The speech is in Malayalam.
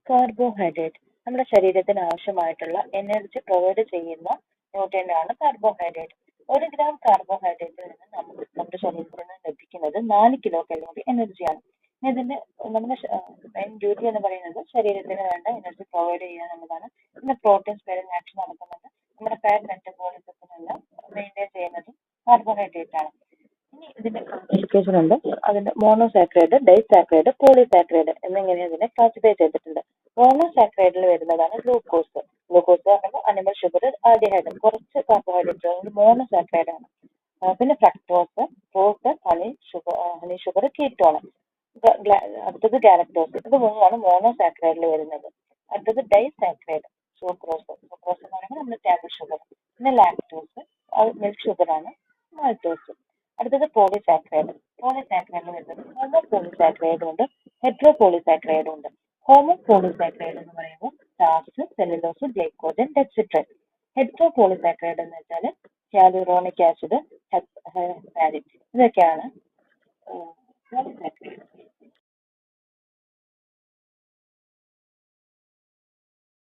കാർബോഹൈഡ്രേറ്റ് നമ്മുടെ ശരീരത്തിന് ആവശ്യമായിട്ടുള്ള എനർജി പ്രൊവൈഡ് ചെയ്യുന്ന ന്യൂട്രിയന്റ് ആണ് കാർബോഹൈഡ്രേറ്റ്. 1 ഗ്രാം കാർബോഹൈഡ്രേറ്റിൽ നിന്ന് നമ്മുടെ ശരീരത്തിൽ നിന്ന് ലഭിക്കുന്നത് 4 കിലോ കലോറി എനർജിയാണ്. ഇതിന്റെ നമ്മുടെ മെയിൻ ഡ്യൂട്ടി എന്ന് പറയുന്നത് ശരീരത്തിന് വേണ്ട എനർജി പ്രൊവൈഡ് ചെയ്യുക എന്നുള്ളതാണ്. പിന്നെ പ്രോട്ടീൻ സ്പെയറിംഗ് ആക്ഷൻ നടക്കുന്നുണ്ട്. നമ്മുടെ ഫാറ്റ് മെറ്റബോളിസത്തിനെല്ലാം മെയിൻറ്റെയിൻ ചെയ്യുന്നത് കാർബോഹൈഡ്രേറ്റ് ആണ്. ഇനി ഇതിന്റെ ക്ലാസിഫിക്കേഷൻ ഉണ്ട്. അതിന്റെ മോണോസാക്രൈഡ്, ഡൈസാക്രൈഡ്, പോളിസാക്രൈഡ് എന്നിങ്ങനെ ഇതിനെ ക്ലാസിഫൈ ചെയ്തിട്ടുണ്ട്. മോണോസാക്രൈഡിൽ വരുന്നതാണ് ഗ്ലൂക്കോസ്. ഗ്ലൂക്കോസ് പറയുമ്പോൾ അനിമൽ ഷുഗർ, ആൽഡിഹൈഡ്, കുറച്ച് കാർബോഹൈഡ്രേറ്റ് മോണോസാക്രൈഡ് ആണ്. പിന്നെ fructose, fruit, honey sugar, ketone. അടുത്തത് ഗാലക്ടോസ്. ഇത് മൂന്നാണ് മോണോസാക്രൈഡിൽ വരുന്നത്. അടുത്തത് ഡൈസാക്രൈഡ്, സൂക്രോസ്. സൂക്രോസ് എന്ന് പറയുമ്പോൾ നമ്മുടെ ടേബിൾ ഷുഗർ. പിന്നെ ലാക്ടോസ്, മിൽക്ക് ഷുഗർ ആണ്, മാൾട്ടോസ്. അടുത്തത് പോളിസാക്രൈഡ്. പോളിസാക്രൈഡിൽ വരുന്നത് ഹോമോ പോളിസാക്രൈഡും ഉണ്ട്, ഹെട്രോ പോളിസാക്രൈഡും ഉണ്ട്. ഹോമോ പോളിസാക്രൈഡ് എന്ന് പറയുമ്പോൾ starch, cellulose, glycogen, dextran. Hetero polysaccharide എന്ന് വെച്ചാൽ ഹ്യാലുറോണിക് ആസിഡ്, ഹെപ്പാരിൻ. ഇതൊക്കെയാണ് പോളിസാക്രൈഡ്.